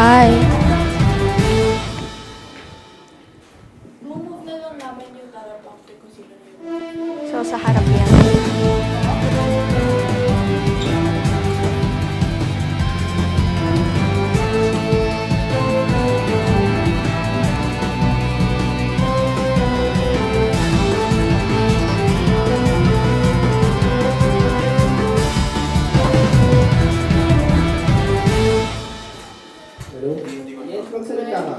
Hi. Move na lang namin yung tarapante kung sino na yun. So, sa harap yan. Hello? Yes, magsalita ka.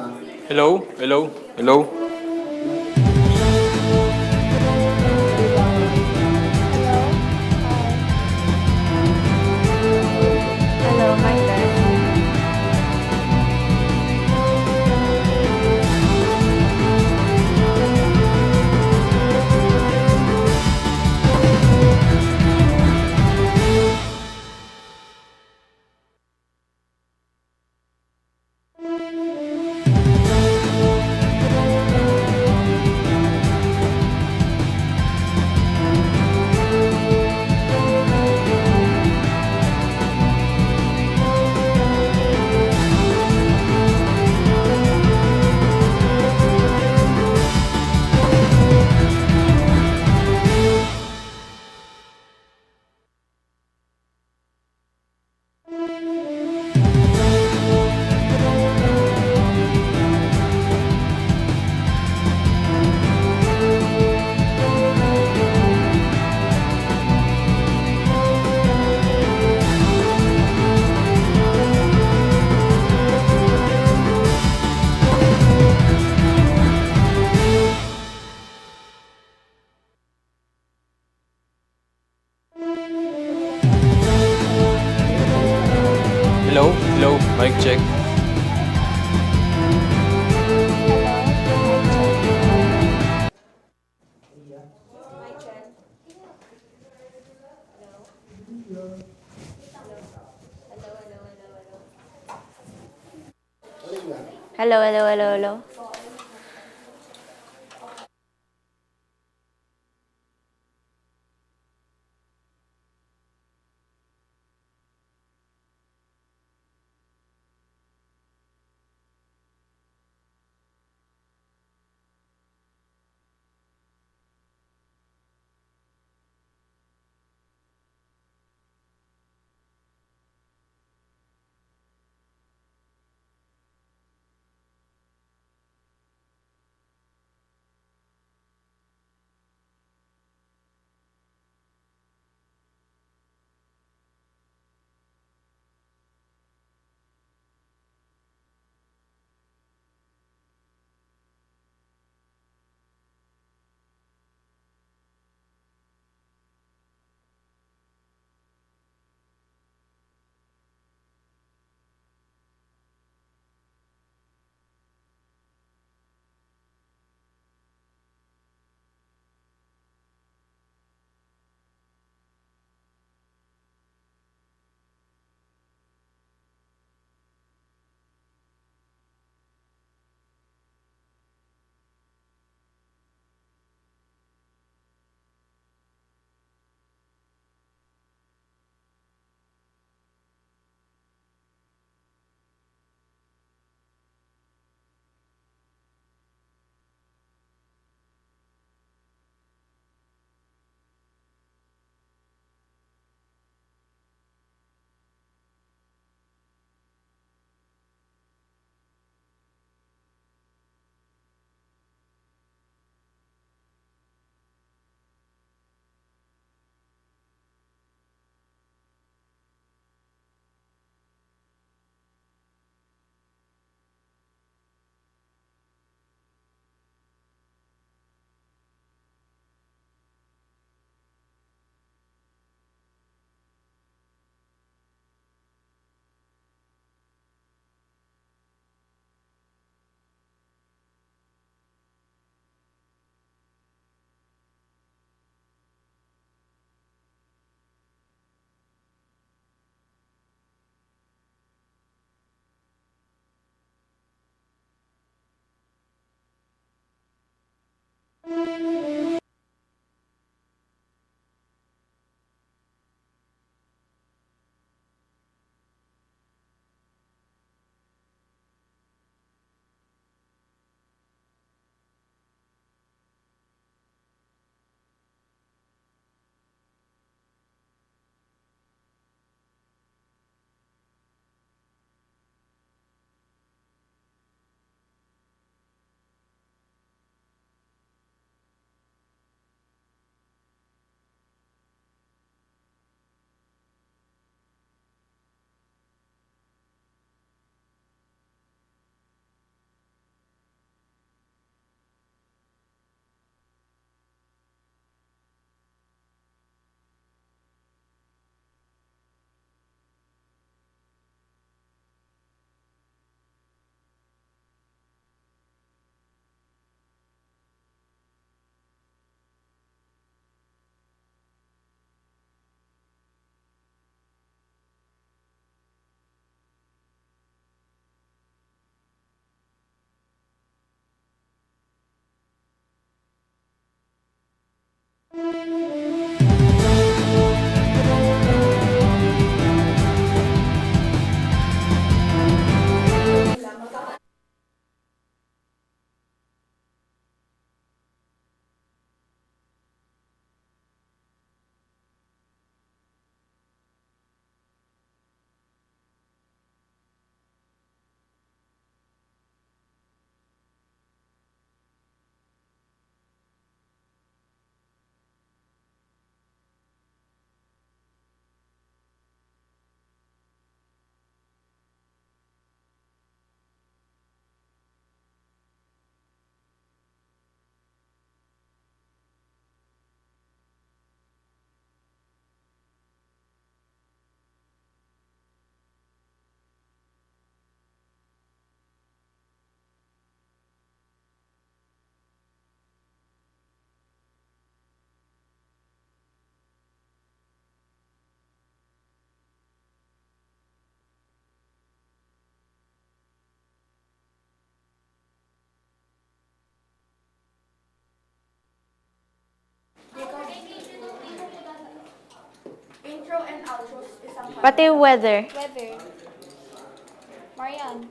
Hello? Hello? Hello? Hello, my turn. Hello? Hello? Mic check. Hello, hello, hello, hello. Pati weather. Weather. Marian.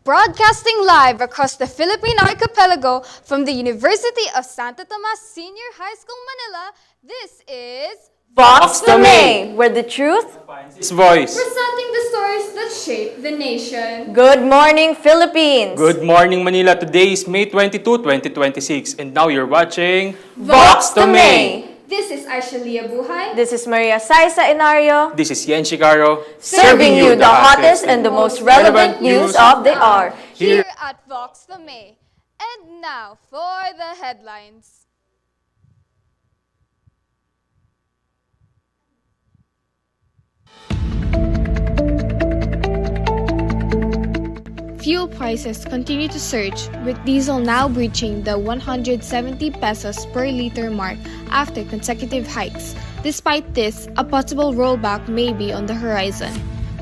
Broadcasting live across the Philippine archipelago from the University of Santo Tomas Senior High School, Manila, this is VOX THOMAE, where the truth His voice. presenting the stories that shape the nation. Good morning, Philippines! Good morning, Manila. Today is May 22, 2026. And now you're watching VOX THOMAE! This is Aishalia Buhay. This is Maria Saisa Inario, This is Yen Shikaro. serving you the hottest and the most relevant news of the hour. Here at VOX THOMAE. And now for the headlines. Fuel prices continue to surge, with diesel now breaching the 170 pesos per liter mark after consecutive hikes. Despite this, a possible rollback may be on the horizon.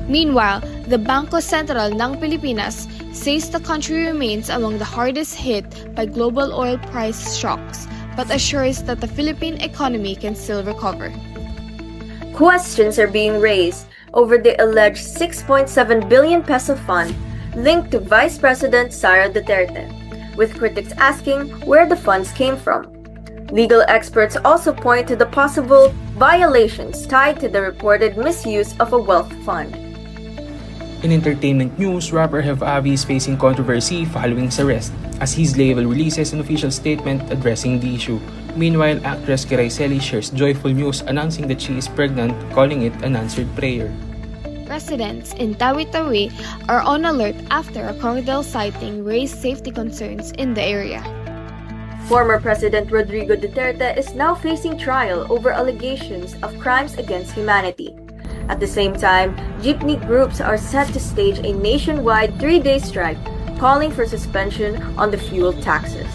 Meanwhile, the Bangko Sentral ng Pilipinas says the country remains among the hardest hit by global oil price shocks, but assures that the Philippine economy can still recover. Questions are being raised over the alleged 6.7 billion peso fund linked to Vice President Sara Duterte, with critics asking where the funds came from. Legal experts also point to the possible violations tied to the reported misuse of a wealth fund. In entertainment news, rapper Have Avi is facing controversy following his arrest, as his label releases an official statement addressing the issue. Meanwhile, actress Kiray Celi shares joyful news announcing that she is pregnant, calling it an answered prayer. Residents in Tawi-Tawi are on alert after a crocodile sighting raised safety concerns in the area. Former President Rodrigo Duterte is now facing trial over allegations of crimes against humanity. At the same time, jeepney groups are set to stage a nationwide 3-day strike, calling for suspension on the fuel taxes.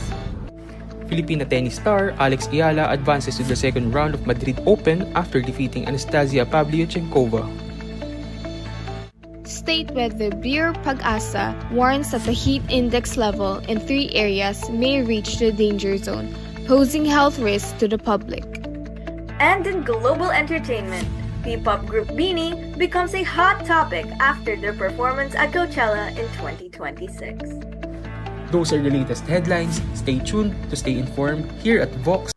Filipina tennis star Alex Ayala advances to the second round of Madrid Open after defeating Anastasia Pavlyuchenkova. State Weather Bureau Pag-asa warns that the heat index level in 3 areas may reach the danger zone, posing health risks to the public. And in global entertainment, P-pop group Beanie becomes a hot topic after their performance at Coachella in 2026. Those are the latest headlines. Stay tuned to stay informed here at VOX.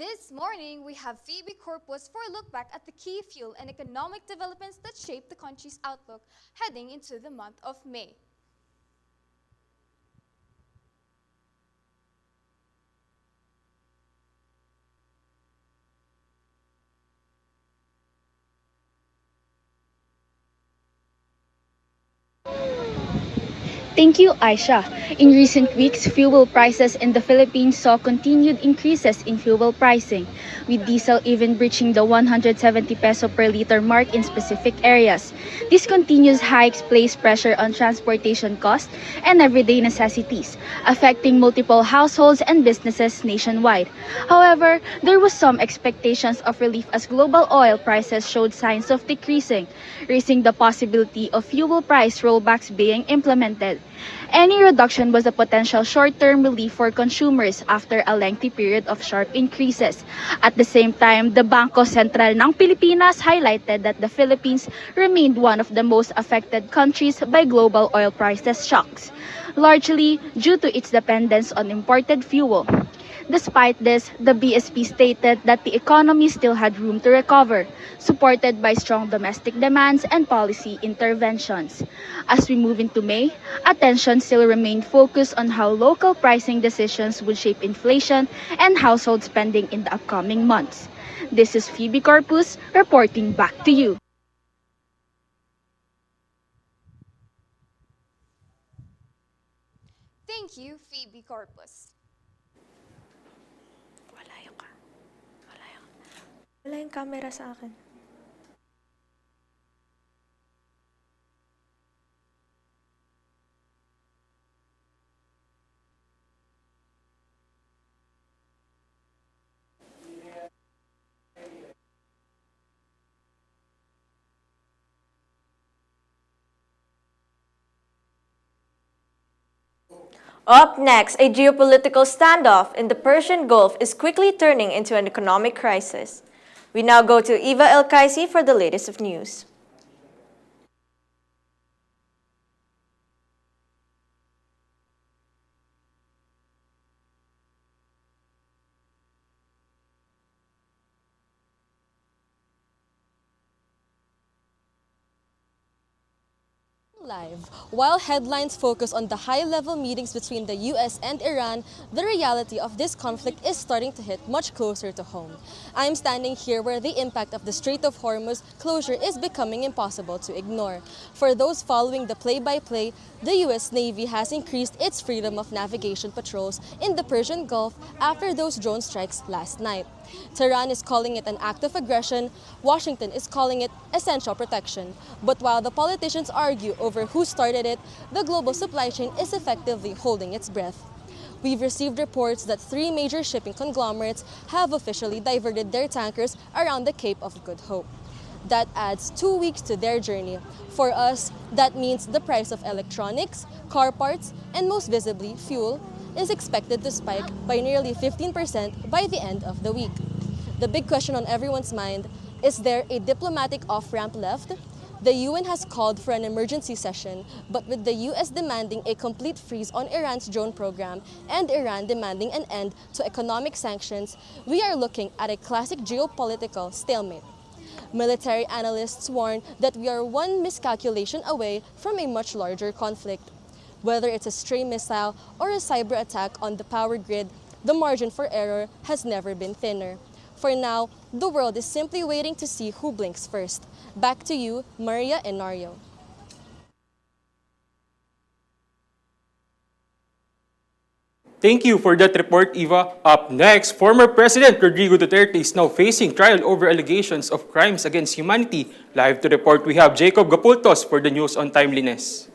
This morning, we have Phoebe Corpus for a look back at the key fuel and economic developments that shape the country's outlook heading into the month of May. Thank you, Aisha. In recent weeks, fuel prices in the Philippines saw continued increases in fuel pricing, with diesel even breaching the 170 peso per liter mark in specific areas. These continuous hikes place pressure on transportation costs and everyday necessities, affecting multiple households and businesses nationwide. However, there was some expectations of relief as global oil prices showed signs of decreasing, raising the possibility of fuel price rollbacks being implemented. Any reduction was a potential short-term relief for consumers after a lengthy period of sharp increases. At the same time, the Bangko Sentral ng Pilipinas highlighted that the Philippines remained one of the most affected countries by global oil prices shocks, largely due to its dependence on imported fuel. Despite this, the BSP stated that the economy still had room to recover, supported by strong domestic demands and policy interventions. As we move into May, attention still remained focused on how local pricing decisions would shape inflation and household spending in the upcoming months. This is Phoebe Corpus reporting back to you. Thank you, Phoebe Corpus. Wala yung camera sa akin. Up next, a geopolitical standoff in the Persian Gulf is quickly turning into an economic crisis. We now go to Eva El Kaisi for the latest of news. Live. While headlines focus on the high-level meetings between the US and Iran, the reality of this conflict is starting to hit much closer to home. I'm standing here where the impact of the Strait of Hormuz closure is becoming impossible to ignore. For those following the play-by-play, the US Navy has increased its freedom of navigation patrols in the Persian Gulf after those drone strikes last night. Tehran is calling it an act of aggression, Washington is calling it essential protection. But while the politicians argue over who started it, the global supply chain is effectively holding its breath. We've received reports that 3 major shipping conglomerates have officially diverted their tankers around the Cape of Good Hope. That adds 2 weeks to their journey. For us, that means the price of electronics, car parts, and most visibly, fuel, is expected to spike by nearly 15% by the end of the week. The big question on everyone's mind, is there a diplomatic off-ramp left? The UN has called for an emergency session, but with the US demanding a complete freeze on Iran's drone program and Iran demanding an end to economic sanctions, we are looking at a classic geopolitical stalemate. Military analysts warn that we are one miscalculation away from a much larger conflict. Whether it's a stray missile or a cyber attack on the power grid, the margin for error has never been thinner. For now, the world is simply waiting to see who blinks first. Back to you, Maria and Nario. Thank you for that report, Eva. Up next, former President Rodrigo Duterte is now facing trial over allegations of crimes against humanity. Live to report, we have Jacob Gapultos for the news on timeliness.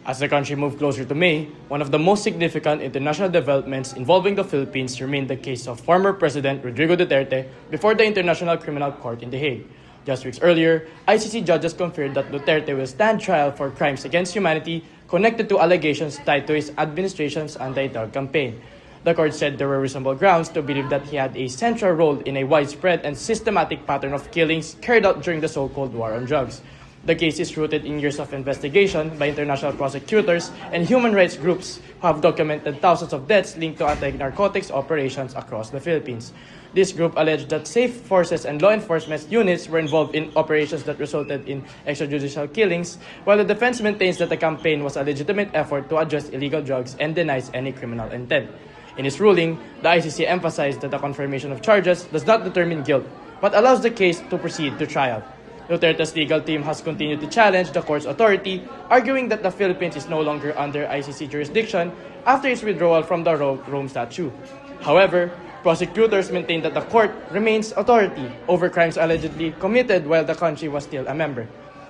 As the country moved closer to May, one of the most significant international developments involving the Philippines remained the case of former President Rodrigo Duterte before the International Criminal Court in The Hague. Just weeks earlier, ICC judges confirmed that Duterte will stand trial for crimes against humanity connected to allegations tied to his administration's anti-drug campaign. The court said there were reasonable grounds to believe that he had a central role in a widespread and systematic pattern of killings carried out during the so-called war on drugs. The case is rooted in years of investigation by international prosecutors and human rights groups who have documented thousands of deaths linked to anti-narcotics operations across the Philippines. This group alleged that safe forces and law enforcement units were involved in operations that resulted in extrajudicial killings, while the defense maintains that the campaign was a legitimate effort to address illegal drugs and denies any criminal intent. In its ruling, the ICC emphasized that the confirmation of charges does not determine guilt, but allows the case to proceed to trial. Duterte's legal team has continued to challenge the court's authority, arguing that the Philippines is no longer under ICC jurisdiction after its withdrawal from the Rome Statute. However, prosecutors maintain that the court remains authority over crimes allegedly committed while the country was still a member.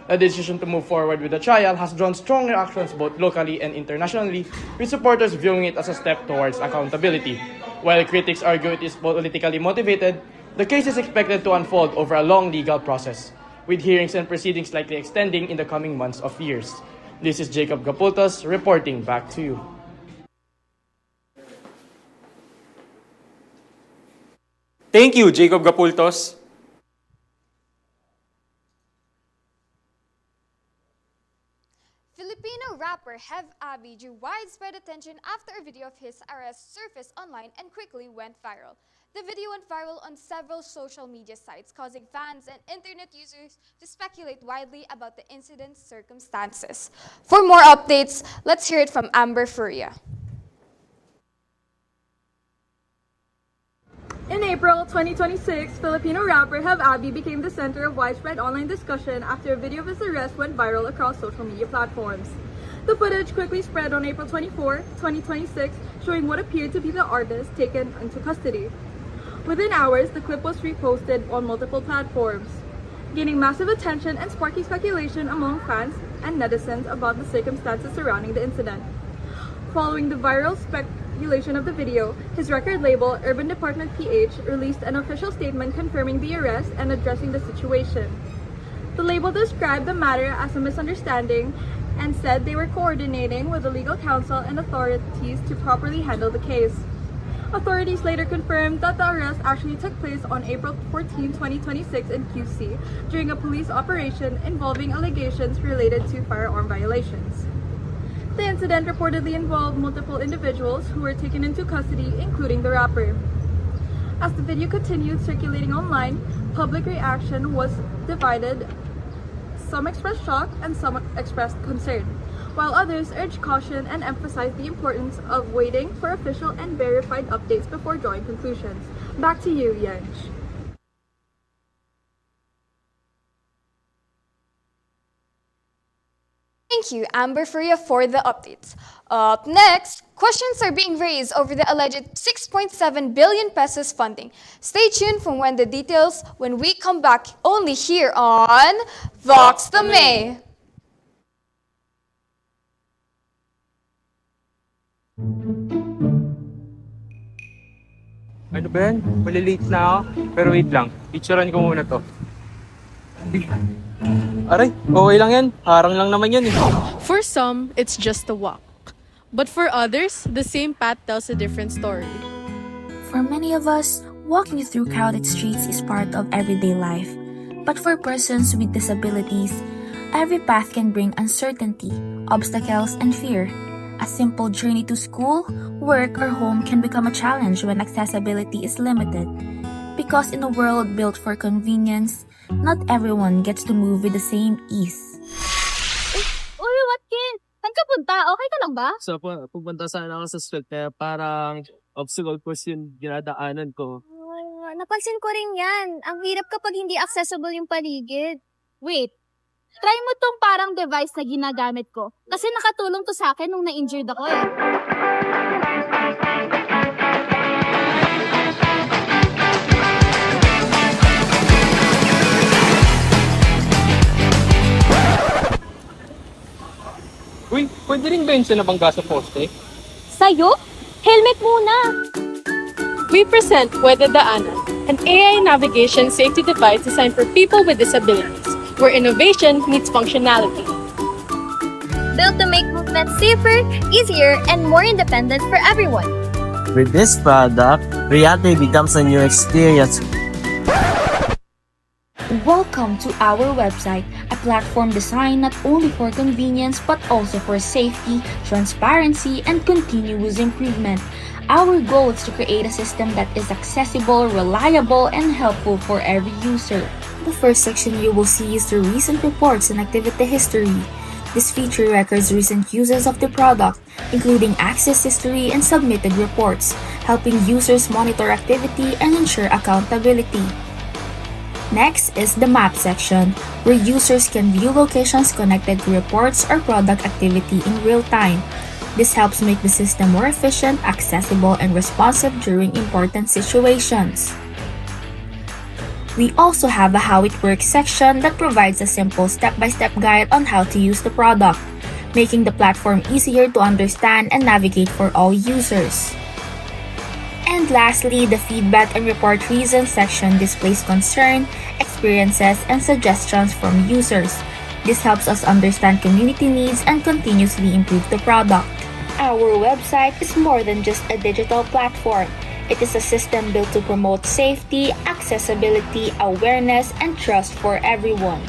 The decision to move forward with the trial has drawn strong reactions both locally and internationally, with supporters viewing it as a step towards accountability. While critics argue it is politically motivated, the case is expected to unfold over a long legal process, with hearings and proceedings likely extending in the coming months of years. This is Jacob Gapultos reporting back to you. Thank you, Jacob Gapultos. Filipino rapper Hev Abi drew widespread attention after a video of his arrest surfaced online and quickly went viral. The video went viral on several social media sites, causing fans and internet users to speculate widely about the incident's circumstances. For more updates, let's hear it from Amber Furia. In April 2026, Filipino rapper Hev Abi became the center of widespread online discussion after a video of his arrest went viral across social media platforms. The footage quickly spread on April 24, 2026, showing what appeared to be the artist taken into custody. Within hours, the clip was reposted on multiple platforms. gaining massive attention and sparking speculation among fans and netizens about the circumstances surrounding the incident. Following the viral speculation of the video, his record label, Urban Department PH, released an official statement confirming the arrest and addressing the situation. The label described the matter as a misunderstanding and said they were coordinating with the legal counsel and authorities to properly handle the case. Authorities later confirmed that the arrest actually took place on April 14, 2026 in QC during a police operation involving allegations related to firearm violations. The incident reportedly involved multiple individuals who were taken into custody, including the rapper. As the video continued circulating online, public reaction was divided. Some expressed shock and some expressed concern, while others urged caution and emphasized the importance of waiting for official and verified updates before drawing conclusions. Back to you, Yench. Thank you, Amber Furia, for the updates. Up next, questions are being raised over the alleged 6.7 billion pesos funding. Stay tuned for the details when we come back only here on VOX THOMAE. Ano ba yan? Malilate na ako. Pero wait lang, picturean ko muna to. Aray, okay lang yan. Harang lang naman yan eh. For some, it's just a walk. But for others, the same path tells a different story. For many of us, walking through crowded streets is part of everyday life. But for persons with disabilities, every path can bring uncertainty, obstacles, and fear. A simple journey to school, work, or home can become a challenge when accessibility is limited. Because in a world built for convenience, not everyone gets to move with the same ease. Uy, Watkin! Saan ka punta? Okay ka lang ba? So, pupunta sana ako sa school kaya parang obstacle course yung dinadaanan ko. Napansin ko rin yan. Ang hirap kapag hindi accessible yung paligid. Wait, try mo tong parang device na ginagamit ko. Kasi nakatulong to sa akin nung na-injured ako eh. Uy, pwede rin ba yun sa nabangga sa poste? Sa'yo? Helmet muna! We present Pwede Daanan, an AI navigation safety device designed for people with disabilities, where innovation meets functionality. Built to make movement safer, easier, and more independent for everyone. With this product, reality becomes a new experience. Welcome to our website, a platform designed not only for convenience but also for safety, transparency, and continuous improvement. Our goal is to create a system that is accessible, reliable, and helpful for every user. The first section you will see is the recent reports and activity history. This feature records recent uses of the product, including access history and submitted reports, helping users monitor activity and ensure accountability. Next is the map section, where users can view locations connected to reports or product activity in real time. This helps make the system more efficient, accessible, and responsive during important situations. We also have a How It Works section that provides a simple step-by-step guide on how to use the product, making the platform easier to understand and navigate for all users. And lastly, the Feedback and Report Reasons section displays concern, experiences, and suggestions from users. This helps us understand community needs and continuously improve the product. Our website is more than just a digital platform. It is a system built to promote safety, accessibility, awareness, and trust for everyone.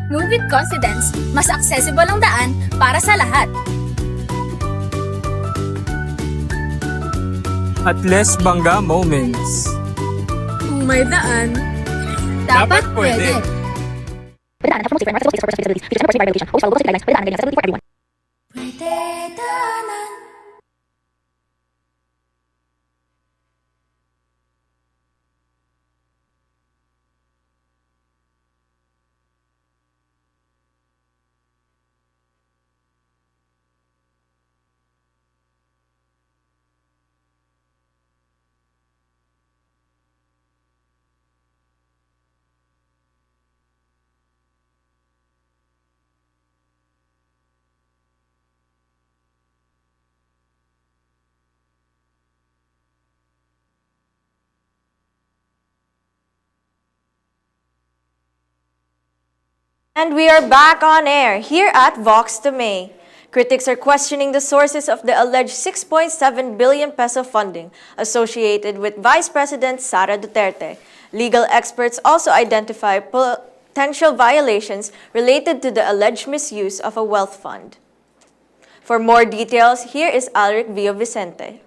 Move with confidence, mas accessible ang daan para sa lahat. At less bangga moments. Kung may daan, Dapat pwede. And we are back on air here at VOX THOMAE. Critics are questioning the sources of the alleged 6.7 billion peso funding associated with Vice President Sara Duterte. Legal experts also identify potential violations related to the alleged misuse of a wealth fund. For more details, here is Alric Villavicente.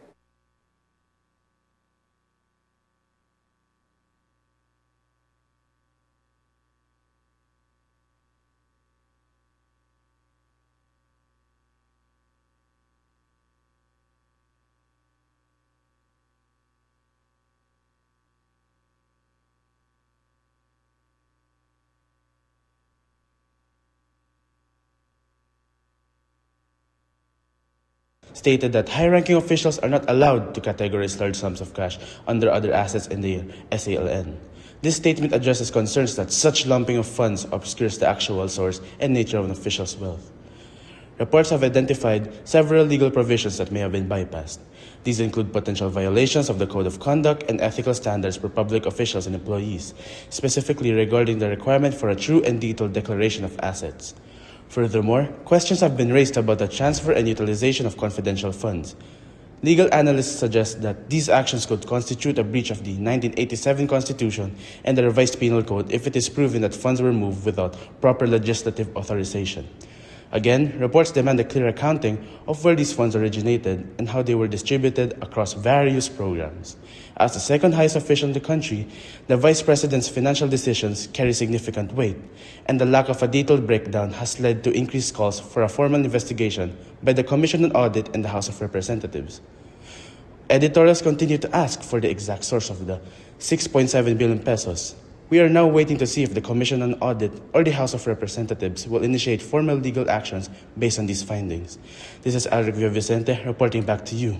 Stated that high-ranking officials are not allowed to categorize large sums of cash under other assets in the SALN. This statement addresses concerns that such lumping of funds obscures the actual source and nature of an official's wealth. Reports have identified several legal provisions that may have been bypassed. These include potential violations of the Code of Conduct and ethical standards for public officials and employees, specifically regarding the requirement for a true and detailed declaration of assets. Furthermore, questions have been raised about the transfer and utilization of confidential funds. Legal analysts suggest that these actions could constitute a breach of the 1987 Constitution and the revised Penal Code if it is proven that funds were moved without proper legislative authorization. Again, reports demand a clear accounting of where these funds originated and how they were distributed across various programs. As the second highest official in the country, the Vice President's financial decisions carry significant weight, and the lack of a detailed breakdown has led to increased calls for a formal investigation by the Commission on Audit and the House of Representatives. Editorials continue to ask for the exact source of the 6.7 billion pesos. We are now waiting to see if the Commission on Audit or the House of Representatives will initiate formal legal actions based on these findings. This is Alric Villavicente reporting back to you.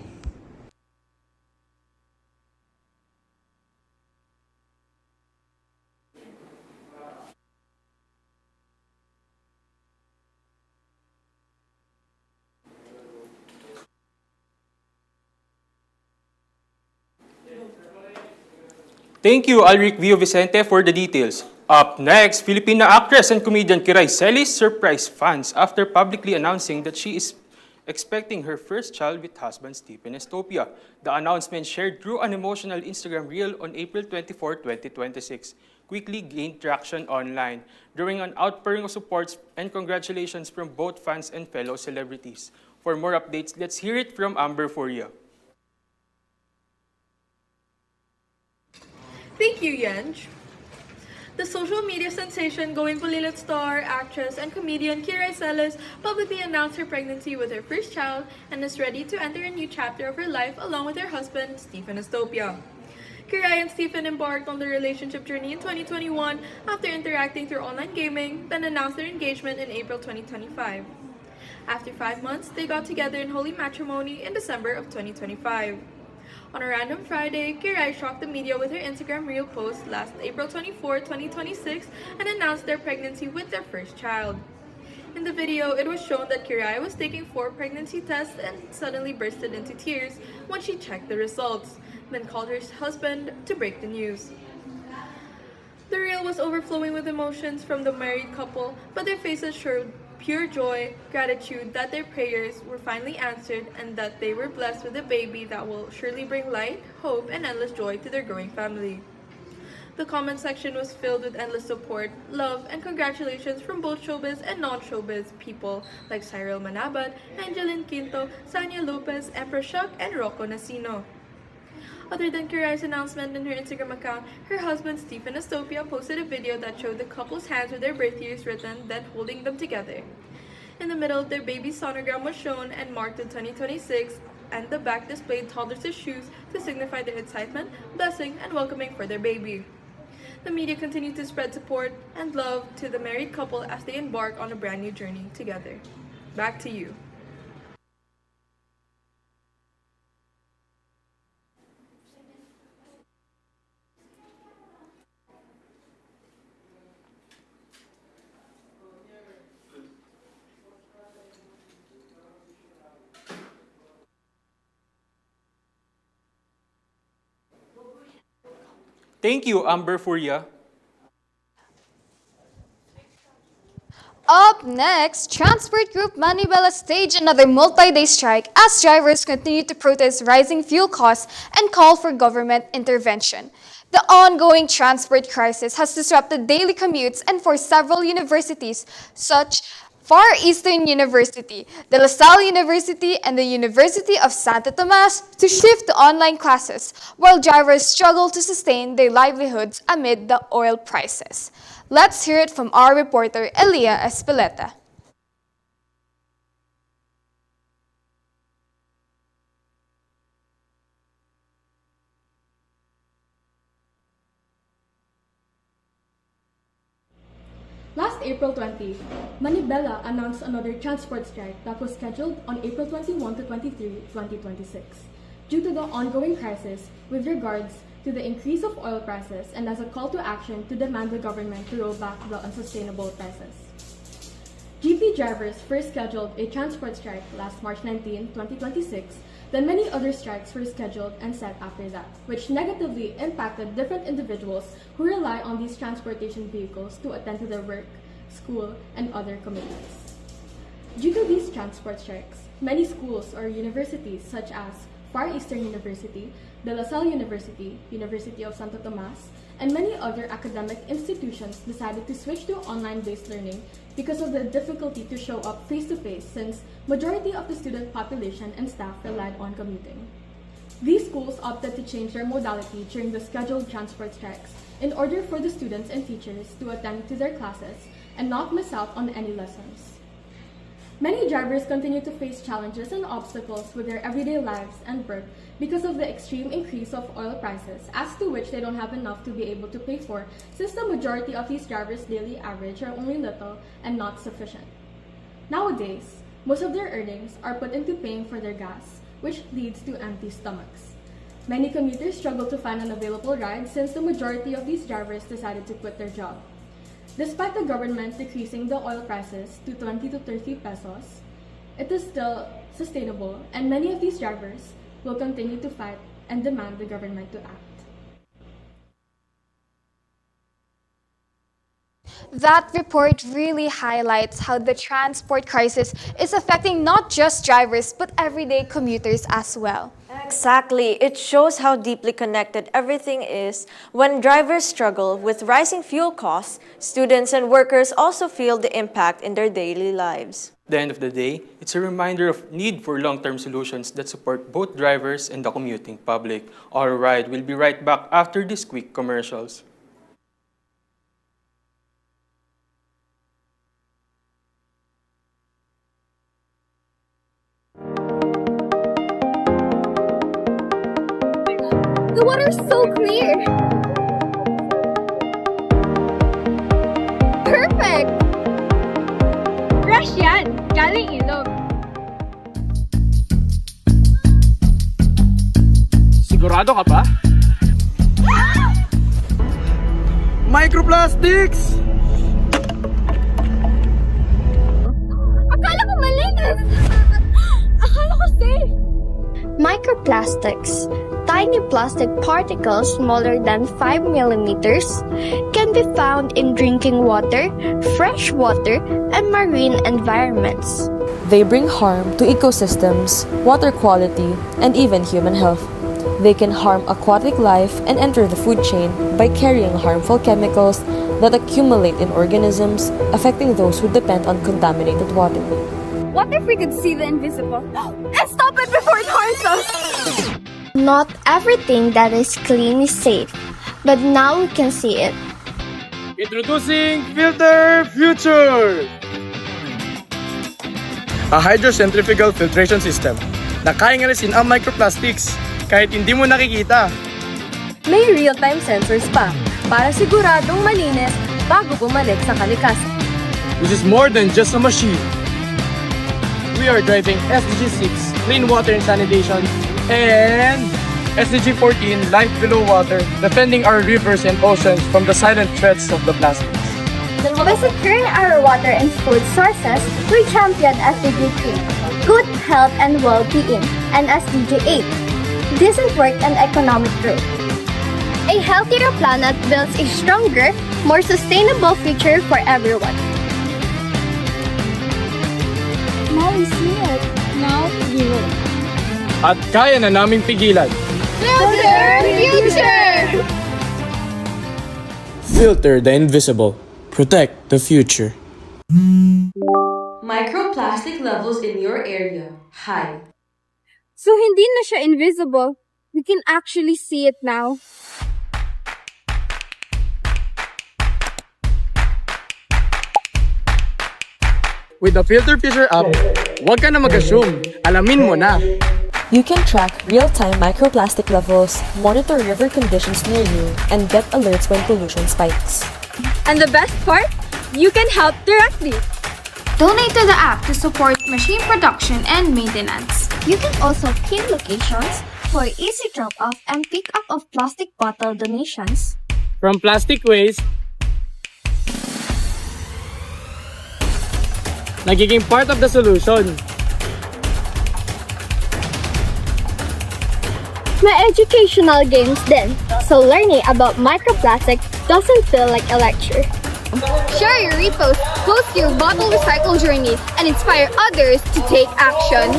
Thank you, Alric Villavicente, for the details. Up next, Filipina actress and comedian Kiray Celis surprised fans after publicly announcing that she is expecting her first child with husband Stephen Estopia. The announcement, shared through an emotional Instagram reel on April 24, 2026, quickly gained traction online, drawing an outpouring of support and congratulations from both fans and fellow celebrities. For more updates, let's hear it from Amber Furia. Thank you, Yenj. The social media sensation Going Pulilit star, actress, and comedian Kiray Celis publicly announced her pregnancy with her first child and is ready to enter a new chapter of her life along with her husband, Stephen Estopia. Kiray and Stephen embarked on their relationship journey in 2021 after interacting through online gaming, then announced their engagement in April 2025. After 5 months, they got together in holy matrimony in December of 2025. On a random Friday, Kiray shocked the media with her Instagram reel post last April 24, 2026 and announced their pregnancy with their first child. In the video, it was shown that Kiray was taking 4 pregnancy tests and suddenly bursted into tears when she checked the results, then called her husband to break the news. The reel was overflowing with emotions from the married couple, but their faces showed pure joy, gratitude that their prayers were finally answered and that they were blessed with a baby that will surely bring light, hope, and endless joy to their growing family. The comment section was filled with endless support, love, and congratulations from both showbiz and non-showbiz people like Cyril Manabat, Angeline Quinto, Sanya Lopez, Empress Shock, and Rocco Nacino. Other than Kiray's announcement in her Instagram account, her husband Stephen Estopia posted a video that showed the couple's hands with their birth years written, then holding them together. In the middle, their baby's sonogram was shown and marked in 2026, and the back displayed toddlers' shoes to signify their excitement, blessing, and welcoming for their baby. The media continued to spread support and love to the married couple as they embark on a brand new journey together. Back to you. Thank you, Amber Furia. Up next, Transport Group Manibela staged another multi-day strike as drivers continue to protest rising fuel costs and call for government intervention. The ongoing transport crisis has disrupted daily commutes and forced several universities, such Far Eastern University, the La Salle University, and the University of Santo Tomas, to shift to online classes, while drivers struggle to sustain their livelihoods amid the oil prices. Let's hear it from our reporter, Elia Espeleta. Last April 20, Manibela announced another transport strike that was scheduled on April 21 to 23, 2026, due to the ongoing crisis with regards to the increase of oil prices and as a call to action to demand the government to roll back the unsustainable prices. GP drivers first scheduled a transport strike last March 19, 2026, then many other strikes were scheduled and set after that, which negatively impacted different individuals who rely on these transportation vehicles to attend to their work, school, and other commitments. Due to these transport strikes, many schools or universities such as Far Eastern University, the La Salle University, University of Santo Tomas, and many other academic institutions decided to switch to online-based learning because of the difficulty to show up face-to-face since majority of the student population and staff relied on commuting. These schools opted to change their modality during the scheduled transport strikes in order for the students and teachers to attend to their classes and not miss out on any lessons. Many drivers continue to face challenges and obstacles with their everyday lives and work because of the extreme increase of oil prices, as to which they don't have enough to be able to pay for, since the majority of these drivers' daily average are only little and not sufficient. Nowadays, most of their earnings are put into paying for their gas, which leads to empty stomachs. Many commuters struggle to find an available ride since the majority of these drivers decided to quit their job. Despite the government decreasing the oil prices to 20 to 30 pesos, it is still sustainable, and many of these drivers will continue to fight and demand the government to act. That report really highlights how the transport crisis is affecting not just drivers but everyday commuters as well. Exactly. It shows how deeply connected everything is. When drivers struggle with rising fuel costs, students and workers also feel the impact in their daily lives. At the end of the day, it's a reminder of need for long-term solutions that support both drivers and the commuting public. All right, we'll be right back after these quick commercials. The water's so clear! Perfect! Fresh yan! Galing ilog! Sigurado ka pa? Microplastics! Akala ko malinis! Akala ko safe! Microplastics, tiny plastic particles smaller than 5 millimeters, can be found in drinking water, fresh water, and marine environments. They bring harm to ecosystems, water quality, and even human health. They can harm aquatic life and enter the food chain by carrying harmful chemicals that accumulate in organisms, affecting those who depend on contaminated water. What if we could see the invisible and stop it before it harms us? Not everything that is clean is safe, but now we can see it. Introducing Filter Future! A hydrocentrifugal filtration system na kayang alisin ang microplastics kahit hindi mo nakikita. May real-time sensors pa para siguradong malinis bago bumalik sa kalikasan. This is more than just a machine. We are driving SDG 6, Clean Water and Sanitation, and SDG 14, Life Below Water, defending our rivers and oceans from the silent threats of the plastics. By securing our water and food sources, we champion SDG 3, good health and well-being, and SDG 8, decent work and economic growth. A healthier planet builds a stronger, more sustainable future for everyone. actually see it. Now, we will. At kaya na naming pigilan. Filter Future! Filter the invisible. Protect the future. Microplastic levels in your area, high. So hindi na siya invisible. We can actually see it now. With the Filter Future app, huwag ka na mag-assume. Alamin mo na. You can track real-time microplastic levels, monitor river conditions near you, and get alerts when pollution spikes. And the best part? You can help directly. Donate to the app to support machine production and maintenance. You can also pin locations for easy drop-off and pick-up of plastic bottle donations. From plastic waste, nagiging part of the solution. May educational games din, so learning about microplastic doesn't feel like a lecture. Share your repost, post your bottle recycle journey, and inspire others to take action.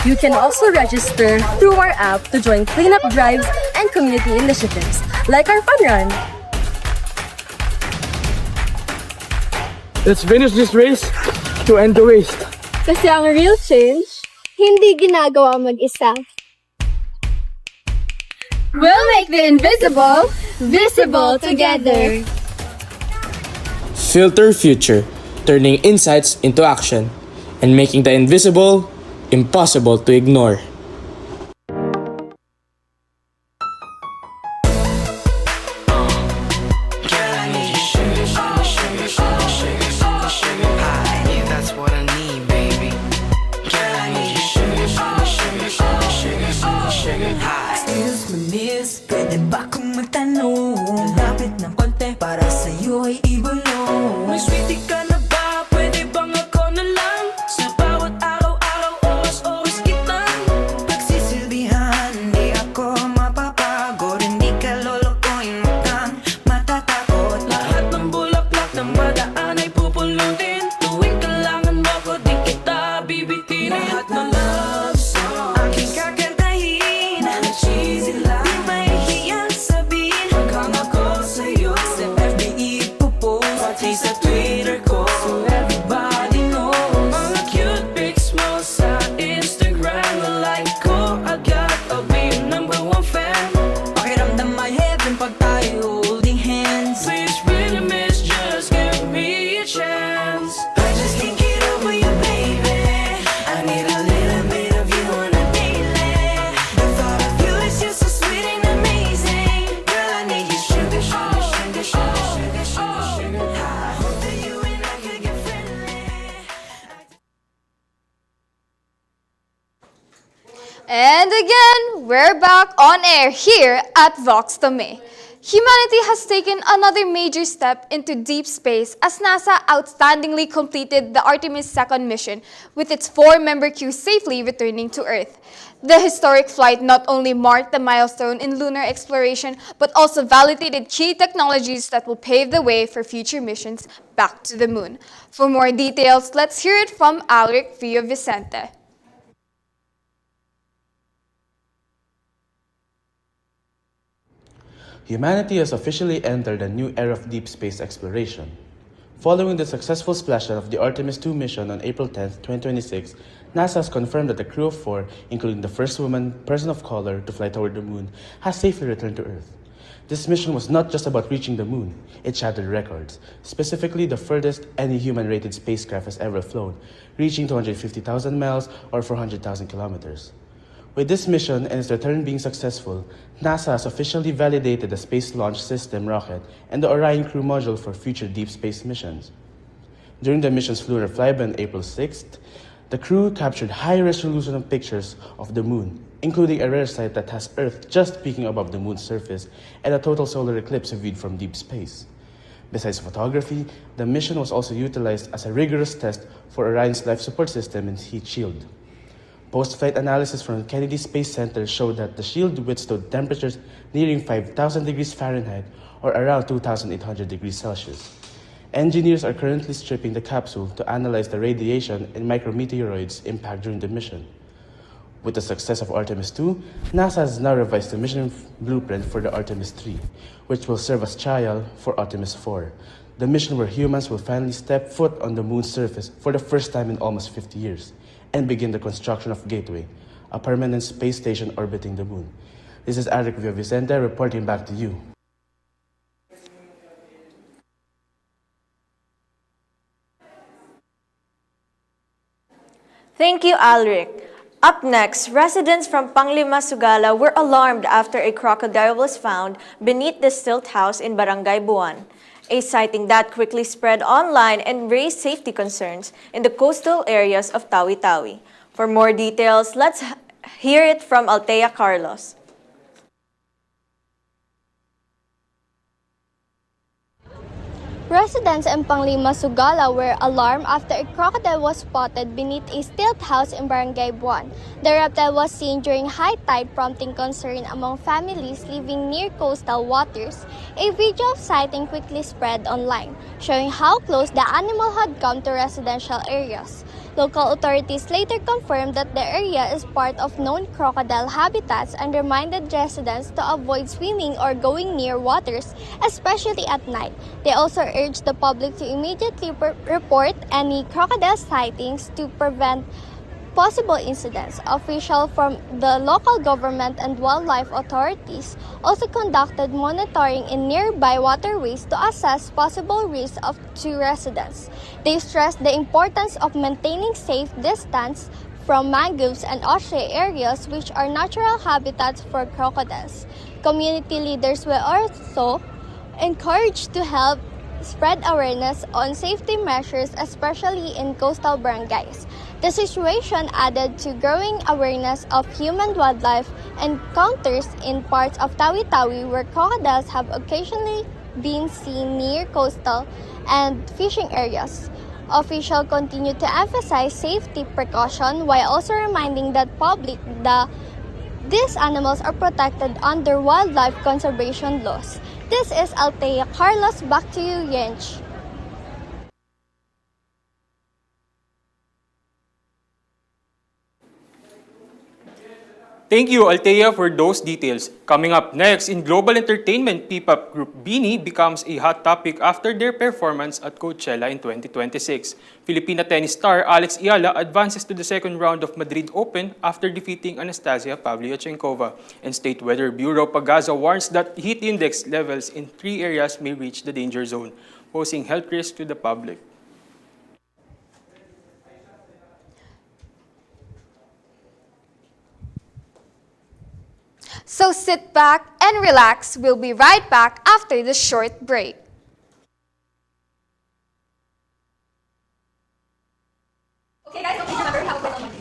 You can also register through our app to join cleanup drives and community initiatives, like our fun run. Let's finish this race to end the waste. Kasi ang real change, hindi ginagawa mag-isa. We'll make the invisible visible together. Filter Future, turning insights into action and making the invisible impossible to ignore. Excuse me miss, pwede ba kong magtanong? Lapit ng konti para sa'yo ay ibulong. May sweetie ka na ba? Pwede bang ako na lang? Sa bawat araw-araw, oras-oras kitang pagsisilbihan. Di ako mapapagod, hindi ka lolokohin mo kang matatakot. Lahat ng bulaklak na madaan ay pupulutin. Tuwing kailangan mo ko, di kita bibitinin. Lahat ng love song aking kakantahin. Cheesy lang, di mahihiyang sabihin. Hanggang ako sa'yo sa FB ipopost, pati sa Twitter ko, so everybody knows. Mga cute pics mo sa Instagram, like ko agad, I'll be your #1 fan. Pakiramdam my heaven pag tayo holding hands. Please really miss, just give me a chance. I just can't get over you, baby. I need a little bit of you on a daily. The thought of you is just so sweet and amazing. Girl, I need you sugar, sugar, sugar, sugar, sugar, sugar, sugar. I hope that you and I could get friendly. And again, we're back on air here at VOX THOMAE. Humanity has taken another major step into deep space as NASA outstandingly completed the Artemis 2nd mission with its 4-member crew safely returning to Earth. The historic flight not only marked a milestone in lunar exploration but also validated key technologies that will pave the way for future missions back to the moon. For more details, let's hear it from Alric Villavicente. Humanity has officially entered a new era of deep space exploration. Following the successful splashdown of the Artemis 2 mission on April 10, 2026, NASA has confirmed that the crew of 4, including the first person of color to fly toward the moon, has safely returned to Earth. This mission was not just about reaching the moon, it shattered records, specifically the furthest any human-rated spacecraft has ever flown, reaching 250,000 miles or 400,000 kilometers. With this mission and its return being successful, NASA has officially validated the Space Launch System rocket and the Orion crew module for future deep space missions. During the mission's lunar flyby on April 6th, the crew captured high-resolution pictures of the moon, including a rare sight that has Earth just peeking above the moon's surface and a total solar eclipse viewed from deep space. Besides photography, the mission was also utilized as a rigorous test for Orion's life support system and heat shield. Post-flight analysis from the Kennedy Space Center showed that the shield withstood temperatures nearing 5,000 degrees Fahrenheit or around 2,800 degrees Celsius. Engineers are currently stripping the capsule to analyze the radiation and micrometeoroids impact during the mission. With the success of Artemis 2, NASA has now revised the mission blueprint for the Artemis 3, which will serve as trial for Artemis 4, the mission where humans will finally step foot on the moon's surface for the first time in almost 50 years, and begin the construction of Gateway, a permanent space station orbiting the moon. This is Eric Villavicente reporting back to you. Thank you, Alric. Up next, residents from Panglima Sugala were alarmed after a crocodile was found beneath the stilt house in Barangay Buwan, a sighting that quickly spread online and raised safety concerns in the coastal areas of Tawi-Tawi. For more details, let's hear it from Althea Carlos. Residents in Panglima, Sugala were alarmed after a crocodile was spotted beneath a stilt house in Barangay Buwan. The reptile was seen during high tide, prompting concern among families living near coastal waters. A video of sighting quickly spread online, showing how close the animal had come to residential areas. Local authorities later confirmed that the area is part of known crocodile habitats and reminded residents to avoid swimming or going near waters, especially at night. They also urged the public to immediately report any crocodile sightings to prevent possible incidents. Officials from the local government and wildlife authorities also conducted monitoring in nearby waterways to assess possible risks to residents. They stressed the importance of maintaining safe distance from mangroves and osprey areas, which are natural habitats for crocodiles. Community leaders were also encouraged to help spread awareness on safety measures, especially in coastal barangays. The situation added to growing awareness of human-wildlife encounters in parts of Tawi-Tawi where crocodiles have occasionally been seen near coastal and fishing areas. Officials continue to emphasize safety precaution while also reminding the public that these animals are protected under wildlife conservation laws. This is Althea Carlos. Back to you, Yench. Thank you, Althea, for those details. Coming up next, in global entertainment, P-pop group BINI becomes a hot topic after their performance at Coachella in 2026. Filipina tennis star Alex Iala advances to the second round of Madrid Open after defeating Anastasia Pavlyuchenkova. And State Weather Bureau Pagasa warns that heat index levels in 3 areas may reach the danger zone, posing health risks to the public. So sit back and relax. We'll be right back after this short break. Okay guys, okay, remember how to win.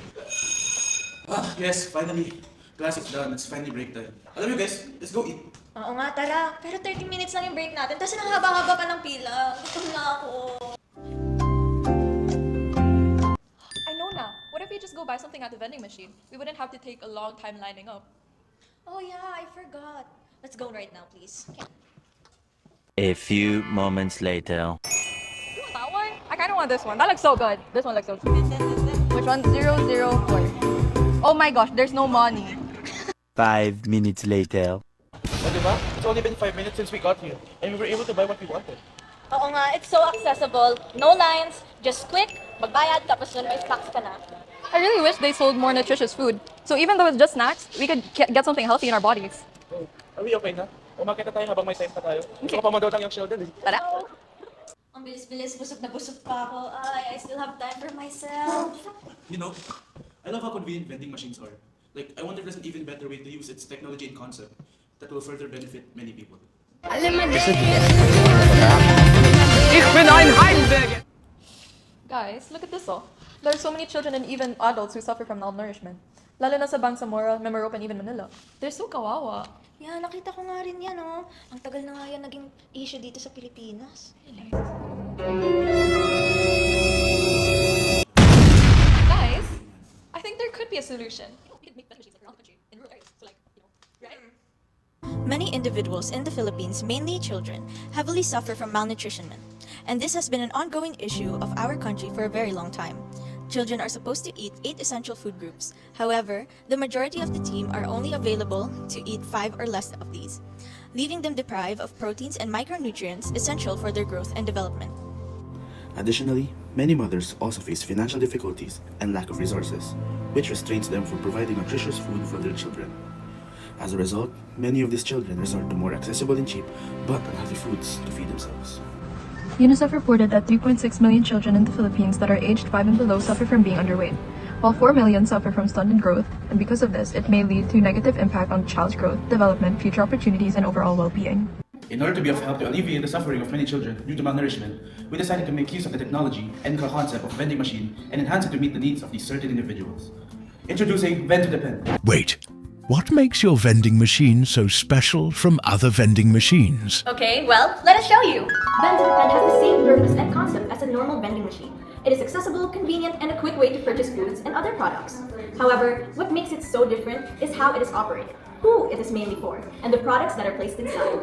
Yes, finally. Class is done. It's finally break time. Alam mo guys, let's go eat. Oo nga, tara. Pero 30 minutes lang yung break natin. Tapos ang haba-haba pa ng pila. Gutom na ako. I know now. What if we just go buy something at the vending machine? We wouldn't have to take a long time lining up. Oh yeah, I forgot. Let's go right now, please. A few moments later. You want that one? I kind of want this one. That looks so good. This one looks so good. Which one's 004? Oh my gosh, there's no money. 5 minutes later. Oh, diba? It's only been 5 minutes since we got here, and we were able to buy what we wanted. Oo nga, it's so accessible. No lines, just quick, magbayad, tapos nun may snacks ka na. I really wish they sold more nutritious food. So even though it's just snacks, we could get something healthy in our bodies. Oh, are we okay na? Umakita tayo habang may time pa tayo. Gusto ko pa madotang yung Sheldon eh. Tara! Ang bilis-bilis, busog na busog pa ako. Ay, I still have time for myself. You know, I love how convenient vending machines are. Like, I wonder if there's an even better way to use its technology and concept that will further benefit many people. Guys, look at this oh. There are so many children and even adults who suffer from malnourishment. Lalo na sa Bangsamoro, Memorope, and even Manila. They're so kawawa. Yeah, nakita ko nga rin yan, oh. Ang tagal na nga yan naging issue dito sa Pilipinas. Guys, I think there could be a solution. We could make better machines like around the country, in rural areas. So like, right? Many individuals in the Philippines, mainly children, heavily suffer from malnutrition, and this has been an ongoing issue of our country for a very long time. Children are supposed to eat 8 essential food groups. However, the majority of the team are only available to eat 5 or less of these, leaving them deprived of proteins and micronutrients essential for their growth and development. Additionally, many mothers also face financial difficulties and lack of resources, which restrains them from providing nutritious food for their children. As a result, many of these children resort to more accessible and cheap but unhealthy foods to feed themselves. UNICEF reported that 3.6 million children in the Philippines that are aged 5 and below suffer from being underweight, while 4 million suffer from stunted growth, and because of this, it may lead to negative impact on the child's growth, development, future opportunities, and overall well-being. In order to be of help to alleviate the suffering of many children due to malnourishment, we decided to make use of the technology and the concept of vending machine and enhance it to meet the needs of these certain individuals. Introducing Vend to the Pen. Wait, what makes your vending machine so special from other vending machines? Okay, well, let us show you. Vend to the Pen has the same purpose and concept as a normal vending machine. It is accessible, convenient, and a quick way to purchase foods and other products. However, what makes it so different is how it is operated, who it is mainly for, and the products that are placed inside.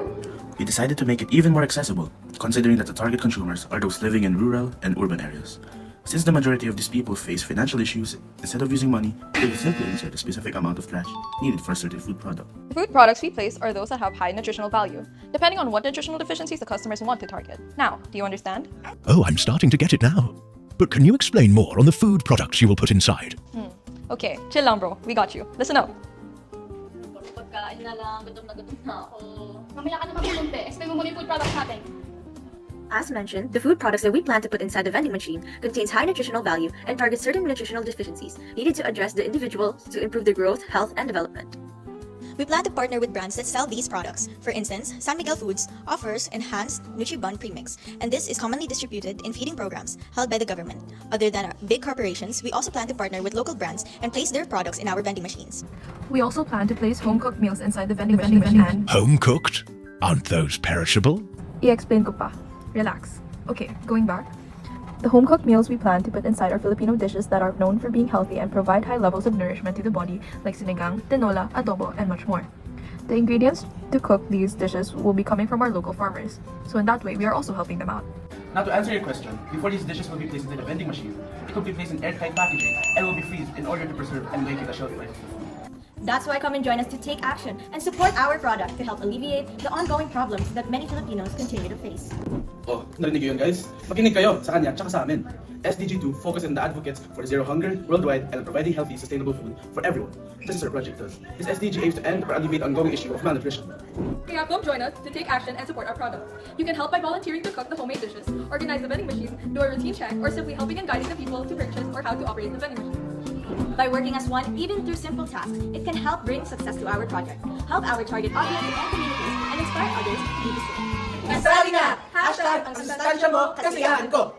We decided to make it even more accessible, considering that the target consumers are those living in rural and urban areas. Since the majority of these people face financial issues, instead of using money, they will simply insert a specific amount of cash needed for a certain food product. The food products we place are those that have high nutritional value, depending on what nutritional deficiencies the customers want to target. Now, do you understand? Oh, I'm starting to get it now. But can you explain more on the food products you will put inside? Okay, chill lang bro. We got you. Listen up. Pagkain na lang, gutom na ako. Mamaya ka na magbulunte. Explain mo muna yung food products natin. As mentioned, the food products that we plan to put inside the vending machine contains high nutritional value and targets certain nutritional deficiencies needed to address the individual to improve their growth, health, and development. We plan to partner with brands that sell these products. For instance, San Miguel Foods offers enhanced NutriBun premix, and this is commonly distributed in feeding programs held by the government. Other than big corporations, we also plan to partner with local brands and place their products in our vending machines. We also plan to place home-cooked meals inside the vending machine. Home cooked? Aren't those perishable? I-explain ko pa. Relax. Okay, going back. The home-cooked meals we plan to put inside are Filipino dishes that are known for being healthy and provide high levels of nourishment to the body, like sinigang, tinola, adobo, and much more. The ingredients to cook these dishes will be coming from our local farmers, so in that way, we are also helping them out. Now to answer your question, before these dishes will be placed into the vending machine, it will be placed in airtight packaging and will be freezed in order to preserve and make it a shelf life. That's why come and join us to take action and support our product to help alleviate the ongoing problems that many Filipinos continue to face. Oh, narinig yun guys? Makinig kayo sa kanya at sa amin. SDG 2 focuses on the advocates for zero hunger worldwide and on providing healthy, sustainable food for everyone. This is our project does. This SDG aims to end or alleviate the ongoing issue of malnutrition. Kaya come join us to take action and support our product. You can help by volunteering to cook the homemade dishes, organize the vending machine, do a routine check, or simply helping and guiding the people to purchase or how to operate the vending machine. By working as one, even through simple tasks, it can help bring success to our project, help our target audience and communities, and inspire others to do the same. Kasali na! Hashtag ang sustansya mo, kasiyahan ko!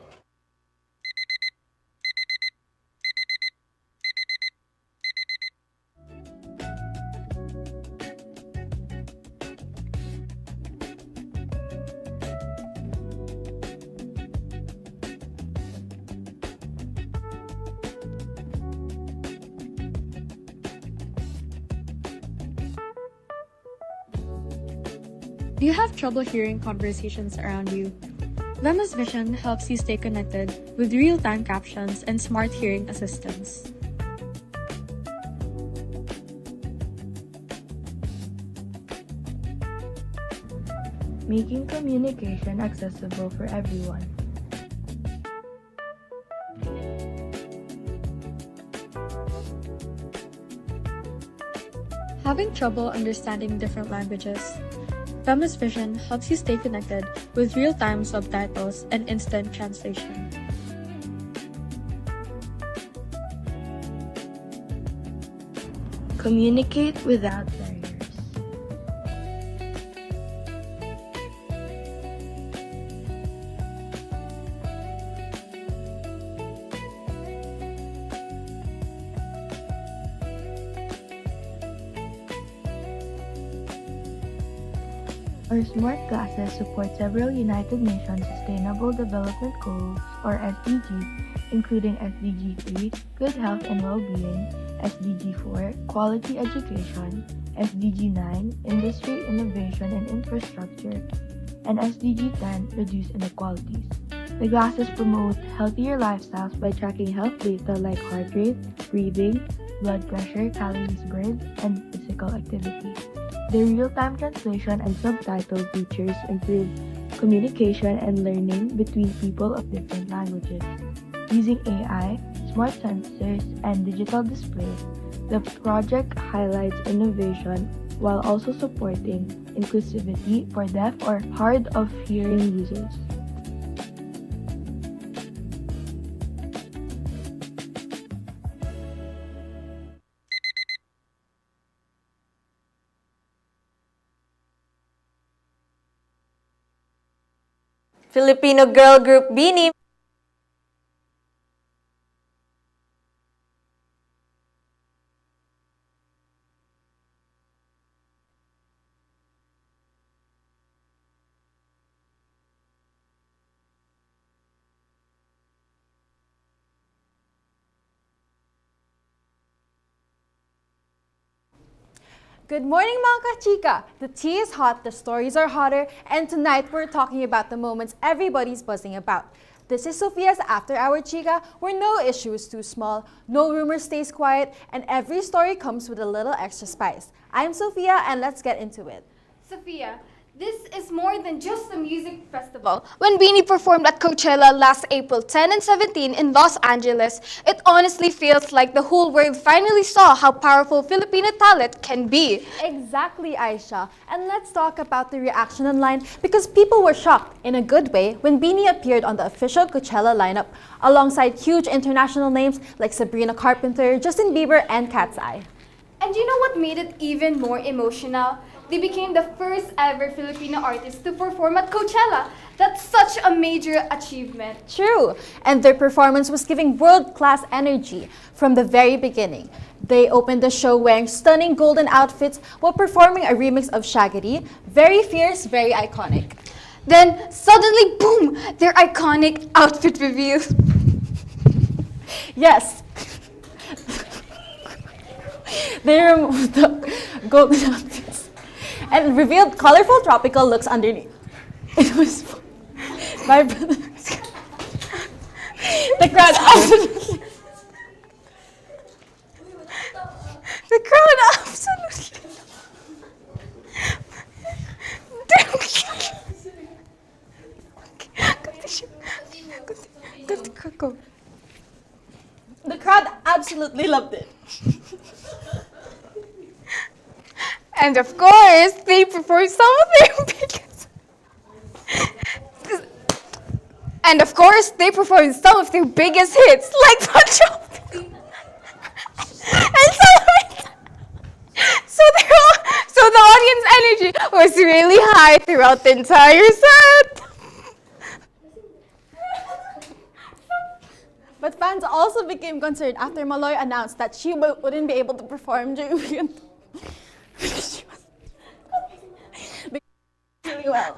Do you have trouble hearing conversations around you? Vema's Vision helps you stay connected with real-time captions and smart hearing assistance. Making communication accessible for everyone. Having trouble understanding different languages? Vema's Vision helps you stay connected with real-time subtitles and instant translation. Communicate without barriers. Our smart glasses support several United Nations Sustainable Development Goals, or SDGs, including SDG 3, Good Health and Well-Being, SDG 4, Quality Education, SDG 9, Industry, Innovation, and Infrastructure, and SDG 10, Reduce Inequalities. The classes promote healthier lifestyles by tracking health data like heart rate, breathing, blood pressure, calories burned, and physical activity. The real-time translation and subtitle features improve communication and learning between people of different languages. Using AI, smart sensors, and digital displays, the project highlights innovation while also supporting inclusivity for deaf or hard of hearing users. Filipino girl group Beanie. Good morning, mga kachika! The tea is hot, the stories are hotter, and tonight we're talking about the moments everybody's buzzing about. This is Sophia's After Hour Chica, where no issue is too small, no rumor stays quiet, and every story comes with a little extra spice. I'm Sophia, and let's get into it. Sophia, this is more than just a music festival. When Beanie performed at Coachella last April 10 and 17 in Los Angeles, it honestly feels like the whole world finally saw how powerful Filipino talent can be. Exactly, Aisha. And let's talk about the reaction online because people were shocked, in a good way, when Beanie appeared on the official Coachella lineup alongside huge international names like Sabrina Carpenter, Justin Bieber, and Cat's Eye. And you know what made it even more emotional? They became the first ever Filipino artist to perform at Coachella. That's such a major achievement. True, and their performance was giving world-class energy from the very beginning. They opened the show wearing stunning golden outfits while performing a remix of Shaggity, very fierce, very iconic. Then, suddenly, boom, their iconic outfit reveal. Yes. They removed the golden outfits and revealed colorful tropical looks underneath. It was vibrant. The crowd absolutely. The crowd absolutely. The crowd absolutely loved it. And of course, they performed some of their biggest. And of course, they performed some of their biggest hits, like Patrol. And so the audience energy was really high throughout the entire set. But fans also became concerned after Maloy announced that she wouldn't be able to perform during weekend. She was really well.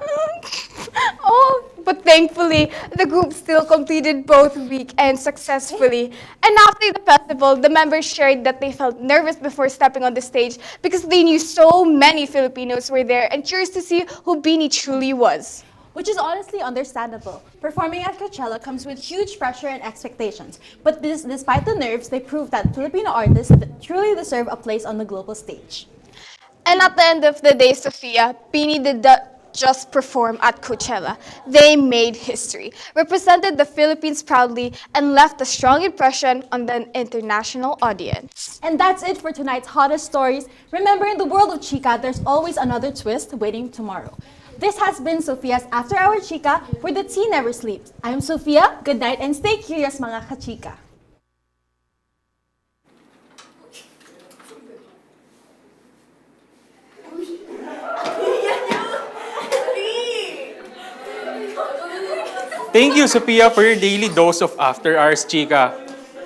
Oh, but thankfully, the group still completed both weekends successfully. And after the festival, the members shared that they felt nervous before stepping on the stage because they knew so many Filipinos were there and curious to see who Beanie truly was. Which is honestly understandable. Performing at Coachella comes with huge pressure and expectations. But despite the nerves, they proved that Filipino artists truly deserve a place on the global stage. And at the end of the day, Sophia, Beanie did not just perform at Coachella. They made history, represented the Philippines proudly, and left a strong impression on the international audience. And that's it for tonight's hottest stories. Remember, in the world of Chica, there's always another twist waiting tomorrow. This has been Sophia's After Hour Chica, where the tea never sleeps. I'm Sophia. Good night and stay curious, mga kachika. Thank you, Sophia, for your daily dose of After Hours Chica.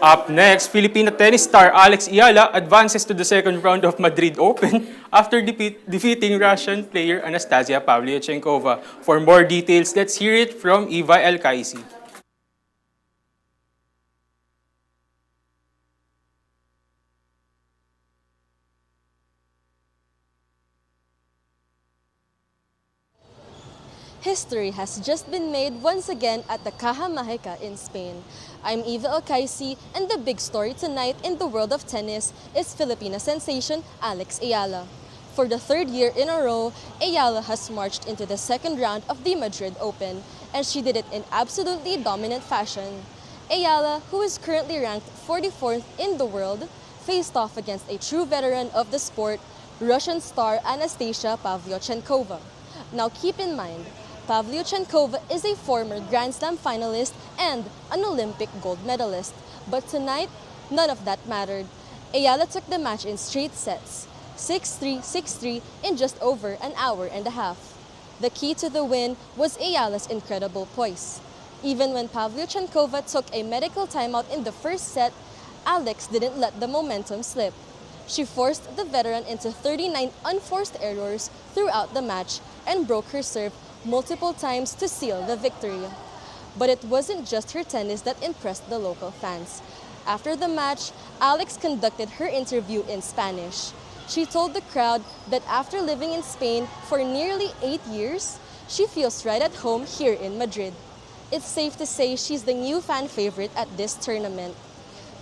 Up next, Filipino tennis star Alex Iala advances to the second round of Madrid Open after defeating Russian player Anastasia Pavlyuchenkova. For more details, let's hear it from Eva El Kaisi. History has just been made once again at the Caja Mágica in Spain. I'm Eva Ocaisi, and the big story tonight in the world of tennis is Filipina sensation Alex Ayala. For the third year in a row, Ayala has marched into the second round of the Madrid Open, and she did it in absolutely dominant fashion. Ayala, who is currently ranked 44th in the world, faced off against a true veteran of the sport, Russian star Anastasia Pavlyuchenkova. Now keep in mind, Pavlyuchenkova is a former Grand Slam finalist and an Olympic gold medalist. But tonight, none of that mattered. Ayala took the match in straight sets, 6-3, 6-3 in just over an hour and a half. The key to the win was Ayala's incredible poise. Even when Pavlyuchenkova took a medical timeout in the first set, Alex didn't let the momentum slip. She forced the veteran into 39 unforced errors throughout the match and broke her serve multiple times to seal the victory. But it wasn't just her tennis that impressed the local fans. After the match, Alex conducted her interview in Spanish. She told the crowd that after living in Spain for nearly 8 years, she feels right at home here in Madrid. It's safe to say she's the new fan favorite at this tournament.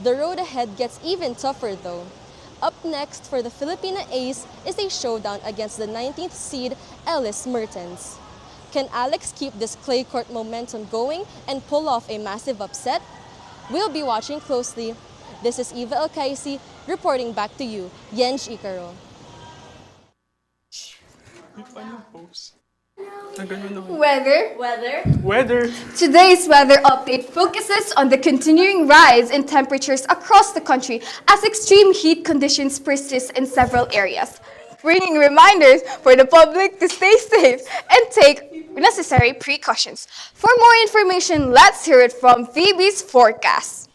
The road ahead gets even tougher though. Up next for the Filipina ace is a showdown against the 19th seed Ellis Mertens. Can Alex keep this clay court momentum going and pull off a massive upset? We'll be watching closely. This is Eva Elkaisi reporting back to you, Yenj Icaro. Weather. Today's weather update focuses on the continuing rise in temperatures across the country as extreme heat conditions persist in several areas, bringing reminders for the public to stay safe and take necessary precautions. For more information, let's hear it from Phoebe's forecast.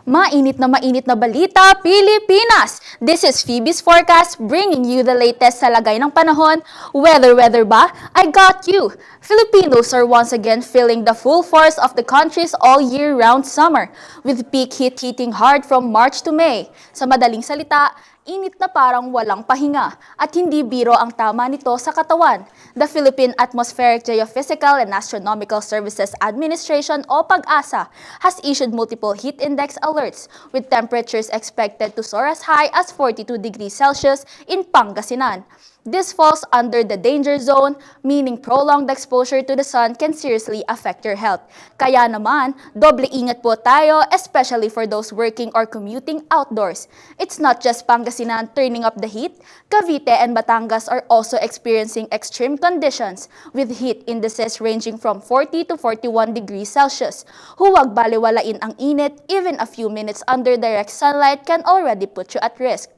Mainit na balita, Pilipinas! This is Phoebe's Forecast, bringing you the latest sa lagay ng panahon. Weather ba? I got you! Filipinos are once again feeling the full force of the country's all-year-round summer, with peak heat hitting hard from March to May. Sa madaling salita, init na parang walang pahinga at hindi biro ang tama nito sa katawan. The Philippine Atmospheric Geophysical and Astronomical Services Administration o PAG-ASA has issued multiple heat index alerts with temperatures expected to soar as high as 42 degrees Celsius in Pangasinan. This falls under the danger zone, meaning prolonged exposure to the sun can seriously affect your health. Kaya naman, doble ingat po tayo, especially for those working or commuting outdoors. It's not just Pangasinan turning up the heat. Cavite and Batangas are also experiencing extreme conditions, with heat indices ranging from 40 to 41 degrees Celsius. Huwag baliwalain ang init, even a few minutes under direct sunlight can already put you at risk.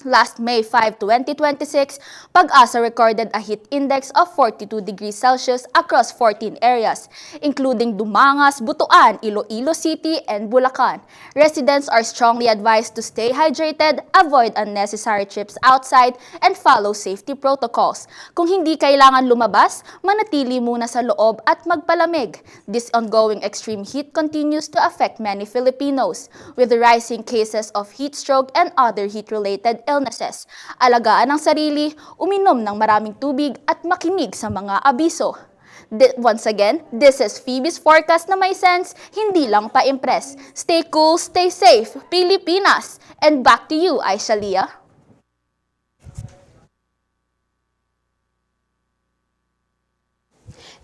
Last May 5, 2026, PAG-ASA recorded a heat index of 42 degrees Celsius across 14 areas, including Dumangas, Butuan, Iloilo City, and Bulacan. Residents are strongly advised to stay hydrated, avoid unnecessary trips outside, and follow safety protocols. Kung hindi kailangan lumabas, manatili muna sa loob at magpalamig. This ongoing extreme heat continues to affect many Filipinos, with the rising cases of heat stroke and other heat-related illnesses. Alagaan ang sarili, uminom ng maraming tubig at makinig sa mga abiso. Once again, this is Phoebe's Forecast na may sense, hindi lang pa-impress. Stay cool, stay safe, Pilipinas! And back to you, Aishalia.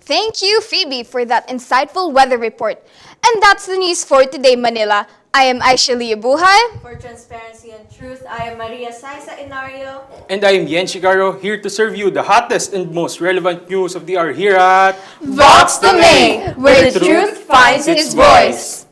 Thank you, Phoebe, for that insightful weather report. And that's the news for today, Manila. I am Aishalia Buhay. For transparency and truth, I am Maria Saisa Inario. And I am Yen Shigaro, here to serve you the hottest and most relevant news of the hour here at VOX THOMAE, where the truth finds its voice.